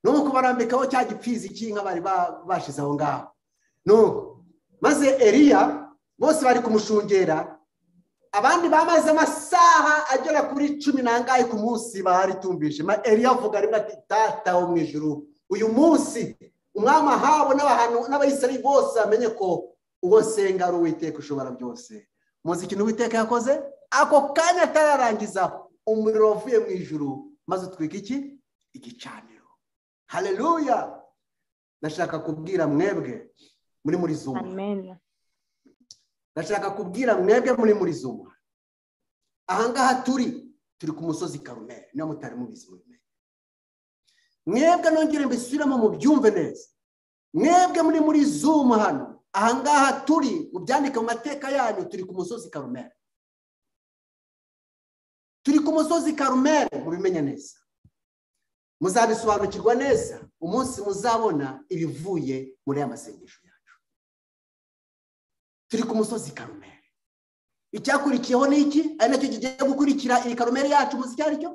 Nuko barambikaho cya gipfizi cy'inka bari bashize aho ngaho. Nuko maze Eliya bose bari kumushungera, abandi bamaze amasaha agera kuri 10 nangaye ku munsi bahari tumvishe. Eliya avuga rimwe ati Data wo mu ijuru, uyu munsi umwami Ahabu n'abayisirayeli bose amenye ko uwo senga ari Uwiteka ushobora byose. Muzi ikintu Uwiteka yakoze? Ako kanya atararangiza, umuriro wavuye mu ijuru maze utwika iki igicaniro. Haleluya! Ndashaka kubwira mwebwe muri Zoom. Amen. Ndashaka kubwira mwebwe muri Zoom. Ahangaha turi ku musozi Karumeli, niyo mutari mubizi mwe. Mwebwe nongere mbisubiramo mu byumve neza. Mwebwe muri Zoom hano, ahangaha turi mubyandika mu mateka yanyu, turi ku musozi Karumeli. Turi ku musozi Karumeli, mubimenye neza. Muzabisobanukirwa neza umunsi muzabona ibivuye muri amasengesho yacu. Turi ku musozi Karumeli. Icyakurikiyeho ni iki? Ari nacyo kigiye gukurikira iyi Karumeli yacu, muzi cyari cyo?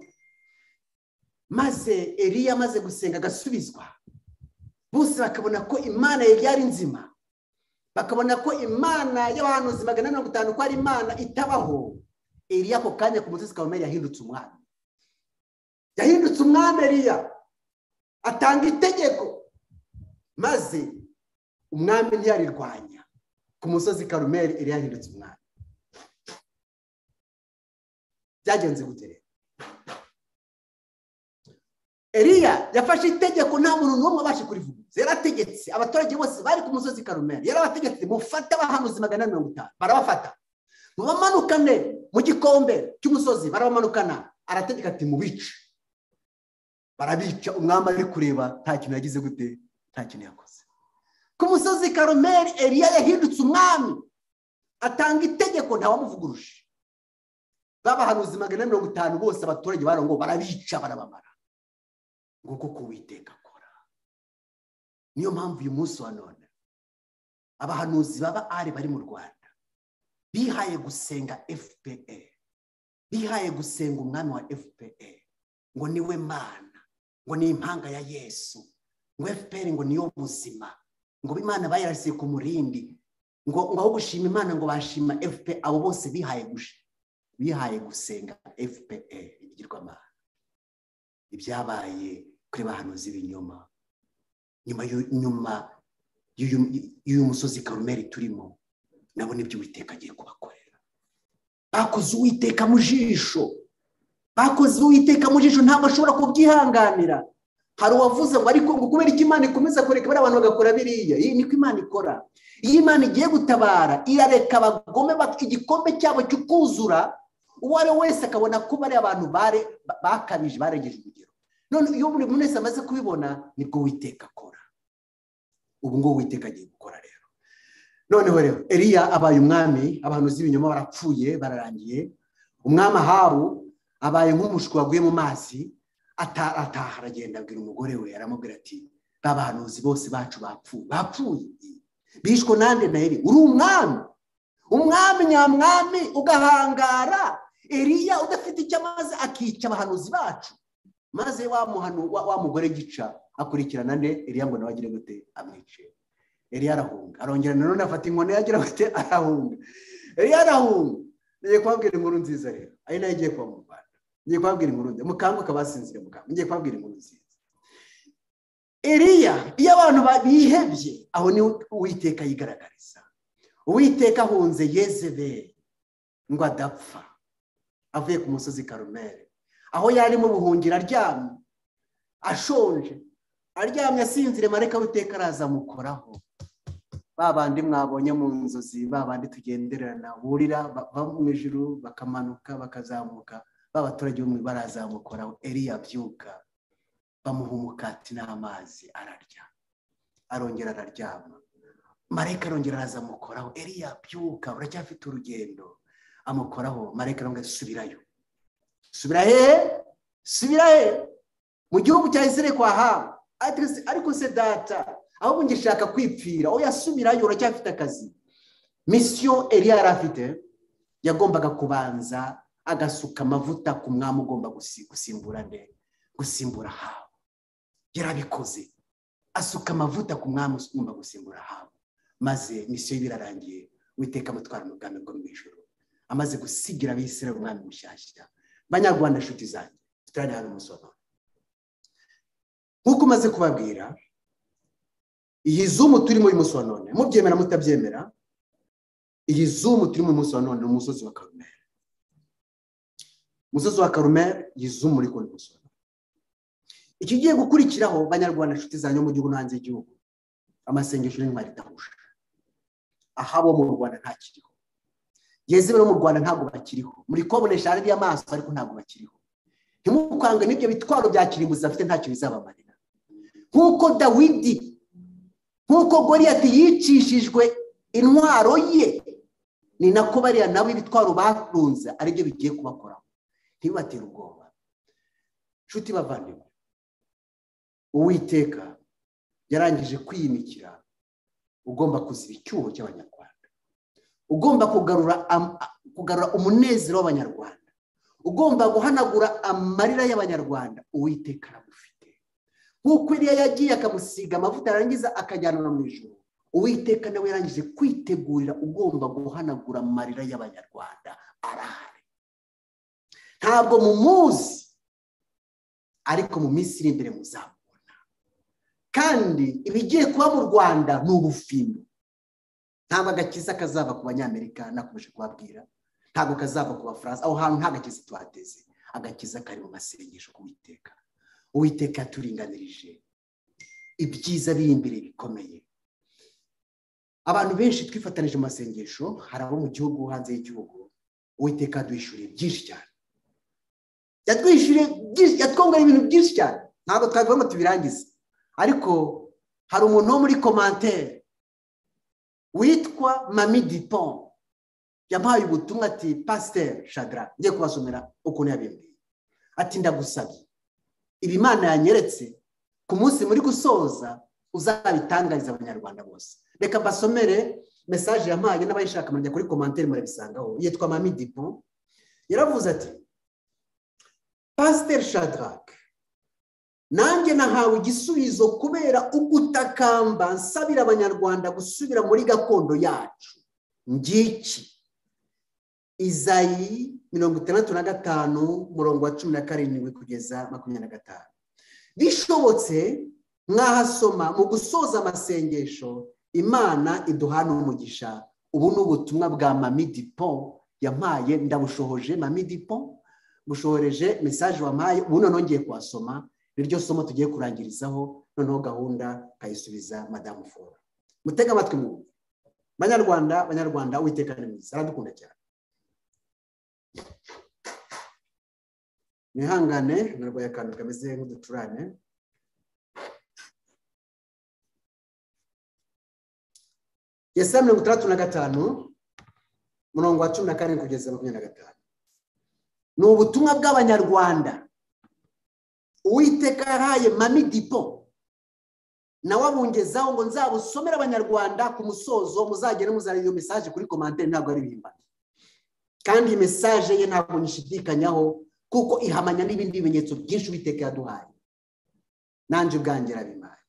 Maze Eliya amaze gusenga agasubizwa, bose bakabona ko Imana yari nzima, bakabona ko Imana y'abahanuzi 150 ko ari Imana itabaho. Eliya ako kanya ku musozi Karumeli yahindutse umwami. Yahindutse umwami Eliya, atanga itegeko, maze umwami ntiyarirwanya. Ku musozi Karumeli Eliya yahindutse umwami. Byagenze gute rero? Eliya yafashe itegeko, nta muntu n'umwe abashe kurivuga. Yarategetse abaturage bose bari ku musozi Karumeli, yarabategetse mufata abahanuzi 150, barabafata mubamanukane mu gikombe cy'umusozi, barabamanukana. Arategeka ati mubice, barabica. Umwami ari kureba, nta kintu yagize gute, nta kintu yakoze. Ku musozi Karumeli Eliya yahindutse umwami, atanga itegeko, nta wamuvuguruje. Babahanuzi 150 bose abaturage barongo barabica, barabamara. Nguko ko Uwiteka akora. Niyo mpamvu uyu munsi wa none abahanuzi Baali bari mu Rwanda bihaye gusenga FPR, bihaye gusenga umwami wa FPR, ngo niwe Mana, ngo ni impanga ya Yesu, ngo FPR ngo niyo muzima, ngo Imana bayarasiye ku murindi, ngo aho gushima Imana ngo bashima FPR. Abo bose bihaye gusenga FPR, igirwamana. Ibyabaye kuri bahanuzi b'ibinyoma nyuma y'uyu musozi Karumeli turimo, nabo nibyo Uwiteka agiye kubakorera. Bakoze Uwiteka mu jisho, bakoze uwiteka mu jisho ntabwo ashobora kubyihanganira. Hari uwavuze ngo ariko ngo kubera iki Imana ikomeza kureka bari abantu bagakora biriya. Iyi niko Imana ikora. Iyo Imana igiye gutabara irareka abagome igikombe cyabo cyukuzura, uwo ari wese akabona ko bari abantu bakabije barengeje urugero. None iyo buri muntu wese amaze kubibona nibwo Uwiteka akora. Ubu ngo Uwiteka agiye gukora rero. Noneho rero Eliya abaye umwami, abantu z'ibinyoma barapfuye bararangiye. Umwami Ahabu abaye nk'umushwi waguye mu mazi, ataha aragenda abwira umugore we, aramubwira ati babahanuzi bose bacu bapfuye bishwe nande na Eliya. Uri umwami nyamwami ugahangara. Eliya udafite icyo amaze akica abahanuzi bacu. Maze wa mugore gica akurikirana nde Eliya ngo nawe agire gute amwice. Eliya arahunga, arongera nanone afata inkoni yagira gute arahunga. Eliya arahunga. Ngiye kubabwira inkuru nziza rero, ari nayo igiye kuba mu Rwanda. Ngiye kubabwira inkuru nziza, mukanguka basinzire mukanguka. Ngiye kubabwira inkuru nziza. Eliya iyo abantu bihebye, aho ni Uwiteka yigaragariza. Uwiteka ahunze Yezebeli ngo adapfa, avuye ku musozi Karumeli, aho yari mu buhungiro aryamye ashonje, aryamye asinzire, marayika w'Uwiteka araza amukoraho. Babandi mwabonye mu nzozi, babandi tugenderana burira bava mu ijuru bakamanuka bakazamuka, babaturage bo barazamukoraho. Eliya abyuka, bamuha umukati n'amazi, ararya, arongera araryama. Marayika arongera araza amukoraho. Eliya abyuka, uracyafite urugendo, amukoraho. Marayika arongera subirayo. Subira he? Mu gihugu cya Isirayeli kwa Ahabu. Ariko se data, ahubwo ngishaka kwipfira. Oya, subirayo, uracyafite akazi. Mission Eliya arafite yagombaga kubanza agasuka amavuta ku mwami ugomba gusimbura Ahabu. Yarabikoze, asuka amavuta ku mwami ugomba gusimbura Ahabu. Maze mission birarangiye, Uwiteka amutwara mu bwami bwo mu ijuru, amaze gusigira abisirayeli umwami mushyashya. Banyarwanda nshuti zanjye, tutari hano umusoro, nk'uko umaze kubabwira, iyi zumu turimo uyu munsi wa none, mubyemera mutabyemera, iyi zumu turimo uyu munsi wa none ni umusozi wa Karumeli. Umusozi wa Karumeli, iyi zumu uri kubona umusoro. Ikigiye gukurikiraho banyarwanda nshuti zanjye mu gihugu no hanze y'igihugu, amasengesho n'intwari idahusha. Ahabo mu Rwanda ntakiriho, Yezebeli mu Rwanda ntabwo bakiriho. Muri kobonesha ari y'amaso ariko ntabwo bakiriho. Ntimukwange n'ibyo bitwaro bya kirimbuzi afite ntacyo bizabamarira. Nk'uko Dawidi, nk'uko Goliyati yicishijwe intwaro ye, ni nako bariya nabo ibitwaro bakunze aribyo bigiye kubakoraho. Ntibibatere ubwoba. Nshuti bavandimwe, Uwiteka yarangije kwiyimikira ugomba kuziba icyuho cy'Abanyarwanda, ugomba kugarura umunezero w'Abanyarwanda, ugomba guhanagura amarira y'Abanyarwanda. Uwiteka aramufite. Nk'uko Eliya yagiye akamusiga amavuta arangiza akajyanwa mu ijuru, Uwiteka nawe yarangije kwitegurira ugomba guhanagura amarira y'Abanyarwanda. Arahari, ntabwo mumuzi, ariko mu minsi iri imbere muzamubona. Kandi ibigiye kuba mu Rwanda ni ubufindo. Ntabwo agakiza kazava ku Banyamerika, nakomeje kubabwira, ntabwo kazava ku Bafaransa. Aho hantu nta gakiza tuhateze. Agakiza kari mu masengesho ku Uwiteka. Uwiteka yaturinganirije ibyiza biri imbere bikomeye. Abantu benshi twifatanije mu masengesho, hari abo mu gihugu hanze y'igihugu. Uwiteka yaduhishuriye byinshi cyane, yatwongera ibintu byinshi cyane, ntabwo twavuga ngo tubirangize. Ariko hari umuntu wo muri commentaire witwa Mami Dupont yampaye ubutumwa ati Pasteur Shadrach, ngiye kubasomera ukuntu yabimbwiye. Ati ndagusabye ibi Imana yanyeretse ku munsi muri gusoza uzabitangariza Abanyarwanda bose. Reka basomere message yampaye, n'abayishaka mujya kuri commentaire murabisangaho. Yitwa Mami Dupont. Yaravuze ati Pasteur Shadrach, nanjye nahawe igisubizo kubera ugutakamba nsabira Abanyarwanda gusubira muri gakondo yacu. Ngiki Izayi 65 murongo wa 17 kugeza 25. Bishobotse mwahasoma mu gusoza amasengesho, Imana iduhana umugisha. Ubu n'ubutumwa bwa Mami Dupont yampaye, ndabushohoje. Mami Dupont gushoreje message wampaye ubu noneho ngiye kuhasoma niryo somo tugiye kurangirizaho noneho gahunda kayisubiza Madame Fora. Mutega amatwi mu Banyarwanda Uwiteka ni mwiza aradukunda cyane. Nihangane narwaye akantu kameze nk'uducurane. Yesaya 35 murongo wa 14 kugeza 25. Ni ubutumwa bw'Abanyarwanda Uwiteka yahaye Mami Dipo na wabungezaho ngo nzabusomera Abanyarwanda ku musozo muzagene muzari iyo message kuri commentaire ntabwo ari bihimbana. Kandi iyi message ye ntabwo nishidikanyaho kuko ihamanya n'ibindi bimenyetso byinshi Uwiteka yaduhaye. Nanje ubwangera bimaye.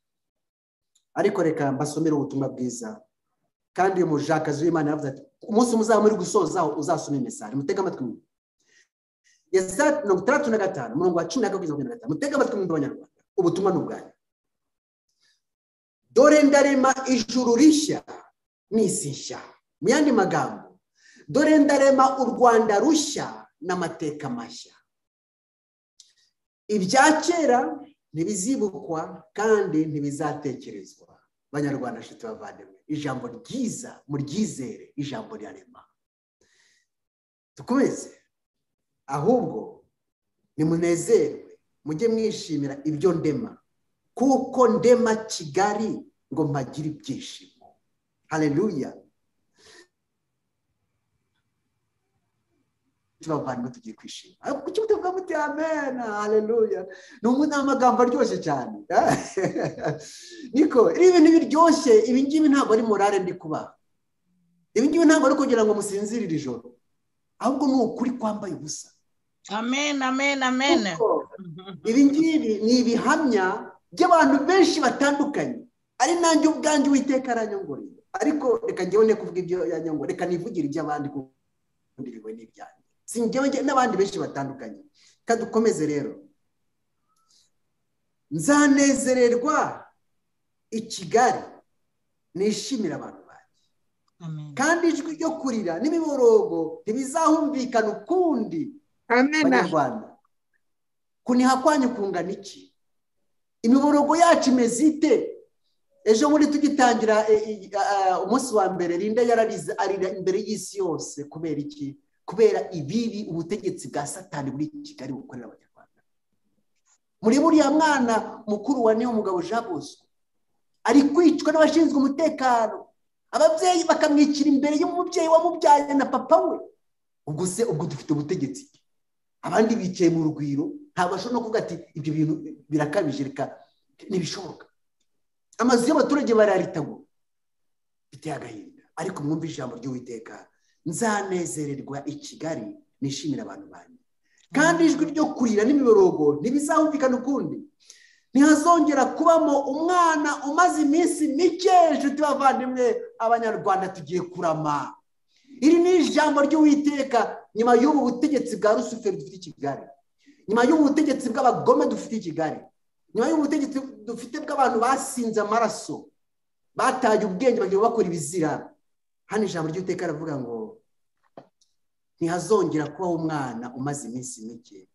Ariko reka mbasomere ubutumwa bwiza. Kandi uyu mujakazi w'Imana yavuze ati umunsi muzaba muri gusozaho uzasoma message. Mutega amatwi. Yesaya 35 murongo wa 10 kugeza 25. Mutega amatwi mu Banyarwanda. Ubutumwa n'ubwanyu. Dore ndarema ijuru rishya n'isi nshya. Mu yandi magambo, dore ndarema u Rwanda rushya n'amateka mashya. Ibya kera ntibizibukwa kandi ntibizatekerezwa. Banyarwanda nshuti bavandimwe, ijambo ryiza muryizere, ijambo ryarema. Tukomeze ahubwo nimunezerwe mujye mwishimira ibyo ndema kuko ndema Kigali ngo mpagire ibyishimo. Haleluya. Tubavandimwe tugiye kwishima. Kuki mutavuga muti amen? Haleluya. Ni amagambo aryoshye cyane. Niko iri bintu biryoshye, ibi ngibi ntabwo ari morale ndi kuba. Ibi ngibi ntabwo ari kugira ngo musinzirire ijoro. Ahubwo ni ukuri kwambaye ubusa. Amen, amen, amen. Ibi ngibi ni ibihamya by'abantu benshi batandukanye. Ari nanjye ubwanjye Uwiteka aranyongoreye. Ariko reka njyewe ne kuvuga ibyo yanyongoreye, reka nivugira iby'abandi ku ndiriwe n'ibyanjye. Sinjyewe n'abandi benshi batandukanye. Kadukomeze rero. Nzanezererwa i Kigali nishimira abantu banjye. Amen. Kandi ijwi ryo kurira n'imiborogo ntibizahumvikana ukundi. Amen. Banyarwanda, kuniha kwanyu kungana iki? Imiborogo yacu imeze ite? Ejo muri tugitangira umunsi wa mbere Linda yararize arira imbere y'isi yose kubera iki? Kubera ibibi ubutegetsi bwa Satani buri Kigali bukorera Abanyarwanda. Muri buriya mwana mukuru wa Niyo Mugabo Jean Bosco ari kwicwa n'abashinzwe umutekano, ababyeyi bakamwikira imbere y'umubyeyi wamubyaye na papa we. Ubwo dufite ubutegetsi. Abandi bicaye mu rugwiro, ntabwo bashobora no kuvuga ati ibyo bintu birakabije, reka nibishoboka. Amazu y'abaturage bararitago biteye agahinda. Ariko mwumva ijambo ry'Uwiteka, nzanezererwa i Kigali nishimira abantu banjye. Kandi ijwi ryo kurira n'imiborogo ntibizahumvikana ukundi. Ntihazongera kubamo umwana umaze iminsi mike. Nshuti bavandimwe, Abanyarwanda tugiye kurama. Iri ni ijambo ry'Uwiteka nyuma y'ubu butegetsi bwa Rusuferi dufite i Kigali, nyuma y'ubu butegetsi bw'abagome dufite i Kigali, nyuma y'ubu butegetsi dufite bw'abantu basinze amaraso, bataye ubwenge bagiye bakora ibizira. Hano ijambo ry'Uwiteka aravuga ngo ntihazongera kubaho umwana umaze iminsi mike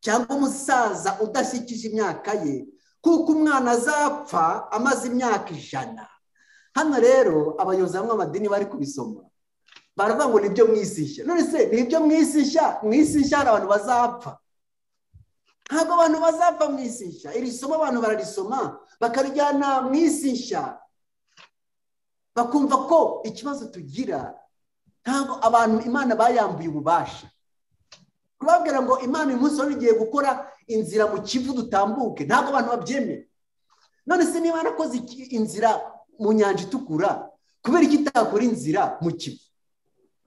cyangwa umusaza udashyikije imyaka ye, kuko umwana azapfa amaze imyaka 100. Hano rero abayobozi bamwe amadini bari kubisoma baravuga ngo nibyo mwisishya. None se nibyo mwisishya? Mwisishya hari abantu bazapfa? Ntabwo abantu bazapfa mwisishya. Iri somo abantu bararisoma bakarijyana mwisishya, bakumva ko ikibazo tugira ntabwo abantu Imana bayambuye ububasha. Kubabwira ngo Imana uyu munsi igiye gukora inzira mu Kivu dutambuke, ntabwo abantu babyemera. None se niba yarakoze inzira mu Nyanja Itukura, kubera iki itakora inzira mu Kivu?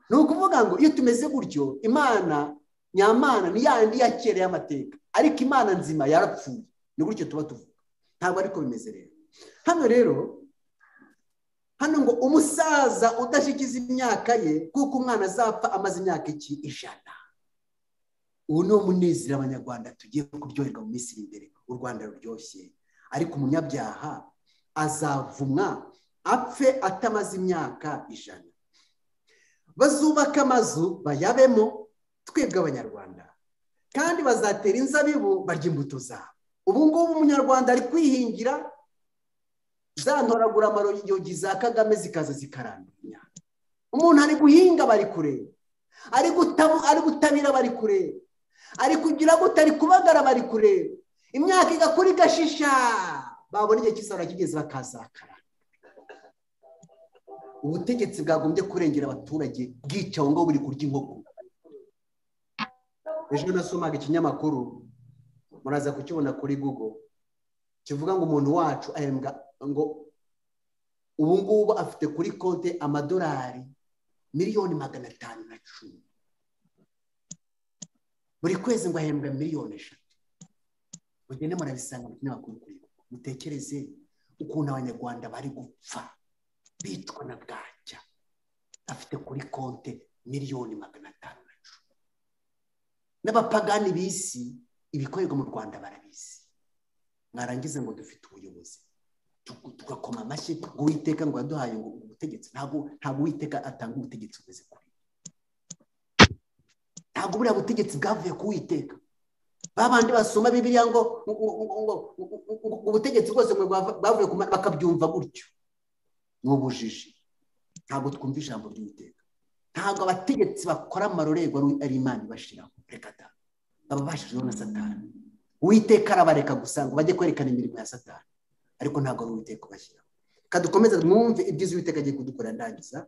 Ni ukuvuga ngo iyo tumeze gutyo, Imana nyamana ni yandi yakereye amateka, ariko Imana nzima yarapfuye. Ni gutyo tuba tuvuga. Ntabwo ariko bimeze rero. Hano ngo umusaza udashikiza imyaka ye, kuko umwana azapfa amaze imyaka 100. Ubu ni umunezero Abanyarwanda tugiye kuryoherwa mu minsi iri imbere. U Rwanda ruryoshye, ariko umunyabyaha azavumwa apfe atamaze imyaka 100. Bazubaka amazu bayabemo, twebwe Abanyarwanda kandi bazatera inzabibu barya imbuto zabo. Ubu ngubu umunyarwanda ari kwihingira za ntoragura amarogi za Kagame zikaza zikarandura. Umuntu ari guhinga bari kureba, ari gutabira bari kureba, ari kugira gute, ari kubagara bari kureba, imyaka igakura igashisha, babona igihe cy'isarura kigeze bakazakara. Ubutegetsi bwagombye kurengera abaturage bwica ngo buri kurya inkoko. Ejo nasomaga ikinyamakuru, muraza kukibona kuri Google, kivuga ngo umuntu wacu ahembwa ngo ubu ngubu afite kuri konti amadolari miliyoni 510. Buri kwezi ngo ahembwa miliyoni 3. Mugende murabisanga mu kinyamakuru kuri Google. Mutekereze ukuntu abanyarwanda bari gupfa bitwa na bwacya, afite kuri konti miliyoni 510. N'abapagani bisi ibikorerwa mu Rwanda barabizi. Mwarangize ngo dufite ubuyobozi tugakoma amashyi Uwiteka ngo yaduhaye ngo ubutegetsi. Ntabwo Uwiteka atanga ubutegetsi bumeze kuri. Ntabwo buriya butegetsi bwavuye ku Uwiteka. Babandi basoma Bibiliya ngo ubutegetsi bwose bwavuye ku Mana bakabyumva gutyo. N'ubujiji. Ntabwo twumva ijambo ry'Uwiteka. Ntabwo abategetsi bakora amarorerwa ari Imana ibashiraho. Reka da. Baba bashizeho na Satani. Uwiteka arabareka gusa ngo bajye kwerekana imirimo ya Satani. Ariko ntabwo ari Uwiteka ubashyiraho. Kadukomeza mwumve ibyiza Uwiteka agiye kudukora ndangiza.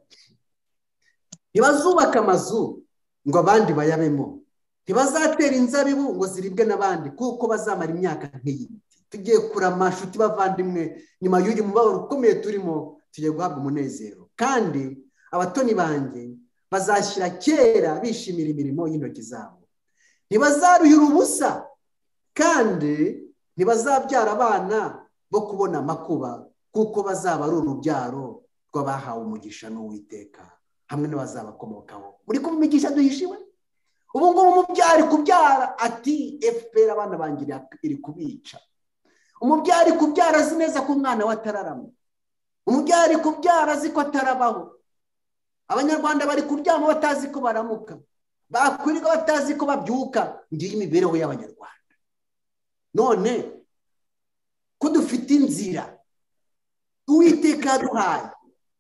Ntibazubaka amazu ngo abandi bayabemo. Ntibazatera inzabibu ngo ziribwe n'abandi kuko bazamara imyaka nk'iy'ibiti. Tugiye kurama nshuti bavandimwe, nyuma y'uyu mubabaro ukomeye turimo tugiye guhabwa umunezero. Kandi abatoni banjye bazashyira kera bishimira imirimo y'intoki zabo. Ntibazaruhira ubusa kandi ntibazabyara abana bo kubona amakuba kuko bazaba ari urubyaro rw'abahawe umugisha n'Uwiteka hamwe n'abazabakomokaho. Muri kumigisha duhishiwe. Ubu ngubu umubyari kubyara ati FPR abana bangira iri kubica. Umubyari kubyara azi neza ko umwana we atararama. Umubyari kubyara azi ko atarabaho. Abanyarwanda bari kuryama batazi ko baramuka, bakwirirwa batazi ko babyuka. Ngiye imibereho y'Abanyarwanda. None ko dufite inzira Uwiteka yaduhaye,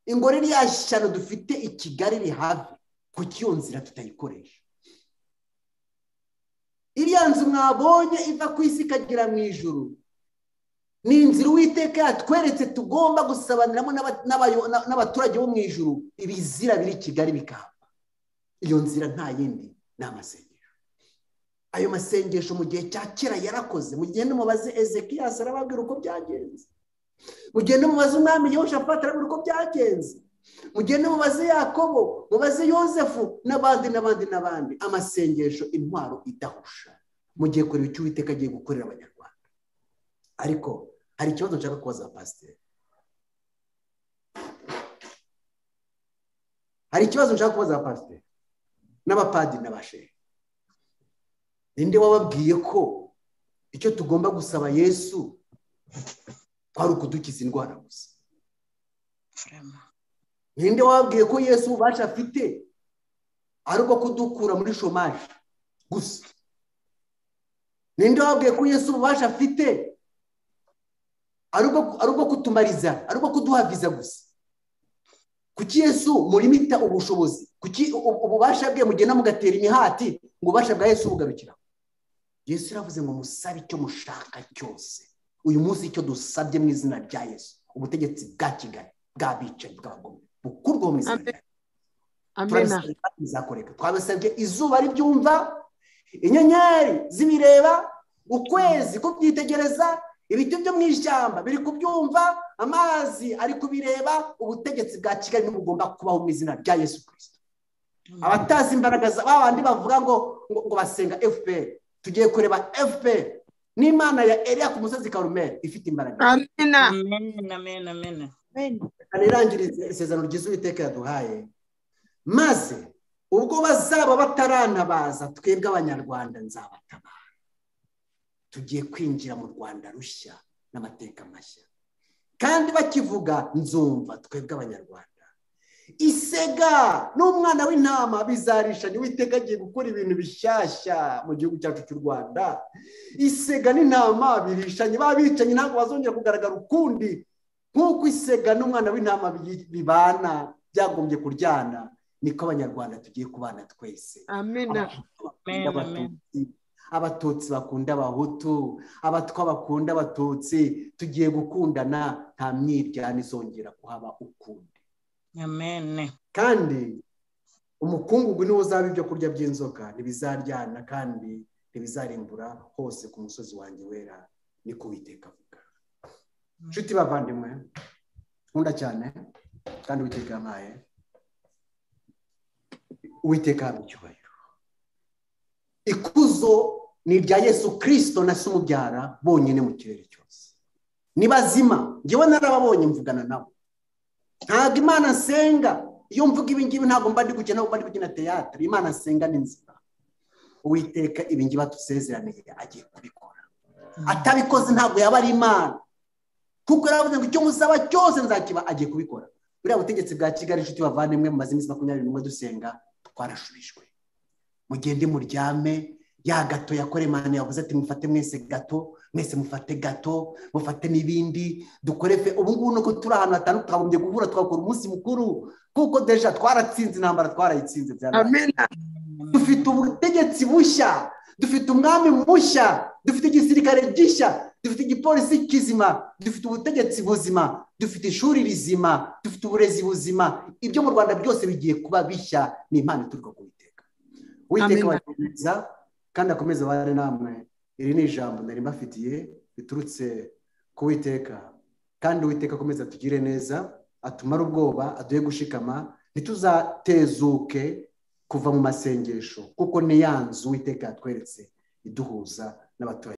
ingoro iriya shyano dufite i Kigali iri hafi, kuki iyo nzira tutayikoresha? Iriya nzu mwabonye iva ku isi ikagera mu ijuru ni inzira Uwiteka yatweretse tugomba gusabaniramo n'abaturage bo mu ijuru. Ibizira biri i Kigali bikahava. Iyo nzira nta yindi ni amasengesho. Ayo masengesho mu gihe cya kera yarakoze. Mugende mubaze Ezekiyasi arababwira uko byagenze. Mugende mubaze umwami Yehoshafati arababwira uko byagenze. Mugende mubaze Yakobo, mubaze Yosefu n'abandi. Amasengesho intwaro idahusha. Mugiye kureba icyo Uwiteka agiye gukorera Abanyarwanda. Ariko hari ikibazo nshaka kubaza pasiteri. Hari ikibazo nshaka kubaza pasiteri n'abapadiri n'abashehe. Ninde wababwiye ko icyo tugomba gusaba Yesu kwari ukudukiza indwara gusa? Ninde wababwiye ko Yesu ububasha afite ari ubwo kudukura muri shomaje gusa? Ninde wababwiye ko Yesu ububasha afite ari ubwo kutumariza, ari ubwo kuduha viza gusa? Kuki Yesu murimita ubushobozi? Kuki ububasha bwe mugenda mugatera imihati ngo ububasha bwa Yesu bugarukira? Yesu yaravuze ngo musabe icyo mushaka cyose. Uyu munsi icyo dusabye mu izina rya Yesu, ubutegetsi bwa Kigali bw'abicanyi bw'abagome bukurwaho mu izina rya Yesu. Amena. Twabasabye izuba ribyumva, inyenyeri zibireba, ukwezi kubyitegereza, ibiti byo mu ishyamba biri kubyumva, amazi ari kubireba. Ubutegetsi bwa Kigali ntibugomba kubaho mu izina rya Yesu Kristo. Abatazi imbaraga z'abandi bavuga ngo basenga FPR. Tugiye kureba FPR n'Imana ya Eliya ku musozi Karumeli ifite imbaraga. Amena. Amen. Amen. Kanirangirize isezerano ryiza Uwiteka yaduhaye. Maze ubwo bazaba batarantabaza, twebwe Abanyarwanda nzabatabara. Tugiye kwinjira mu Rwanda rushya n'amateka mashya. Kandi bakivuga nzumva twebwe Abanyarwanda. Isega n'umwana w'intama bizarishanya. Uwiteka agiye gukora ibintu bishyashya mu gihugu cyacu cy'u Rwanda. Isega n'intama birishanye, babicanyi ntabwo bazongera kugaragara ukundi. Nk'uko isega n'umwana w'intama bibana byagombye kuryana, niko abanyarwanda tugiye kubana twese. Amina. Abatutsi bakunda abahutu, abatwa bakunda abatutsi, tugiye gukundana, nta myiryane izongera kuhaba ukundi. Amen. Kandi umukungugu niwo uzaba ibyo kurya by'inzoka, ntibizaryana kandi ntibizarimbura hose ku musozi wanjye wera, niko Uwiteka avuga. Nshuti bavandimwe, nkunda cyane kandi Uwiteka yampaye. Uwiteka ahabwa icyubahiro. Ikuzo ni irya Yesu Kristo na se umubyara bonyine mu kirere cyose. Ni bazima, njyewe narababonye mvugana nabo. Ntabwo Imana nsenga, iyo mvuga ibi ngibi ntabwo mba ndi gukina, ntabwo mba ndi gukina teatire. Imana nsenga ni nzima. Uwiteka ibi ngibi batusezeraniye agiye kubikora. Atabikoze ntabwo yaba ari Imana, kuko yaravuze ngo icyo musaba cyose nzakiba. Agiye kubikora. Buriya butegetsi bwa Kigali, inshuti bavandimwe, mu mazi 21 dusenga, twarashubijwe. Mugende muryame, ya gato yakore Imana yavuze ati mufate mwese gato, mwese mufate gato, mufate n'ibindi dukore fe. Ubu ngubu nuko turi ahantu hatandukanye, twagombye guhura twakora umunsi mukuru, kuko deja twaratsinze intambara, twarayitsinze byarabaye. Amina. Dufite ubutegetsi bushya, dufite umwami mushya, dufite igisirikare gishya, dufite igipolisi kizima, dufite ubutegetsi buzima, dufite ishuri rizima, dufite uburezi buzima. Ibyo mu Rwanda byose bigiye kuba bishya. Ni Imana ituruka ku Uwiteka. Uwiteka wakomeza kandi akomeza abane namwe. Iri ni ijambo nari mbafitiye biturutse ku Uwiteka, kandi Uwiteka akomeza tugire neza, atumara ubwoba, aduhe gushikama, ntituzatezuke kuva mu masengesho, kuko ni ya nzu Uwiteka yatweretse iduhuza n'abaturage.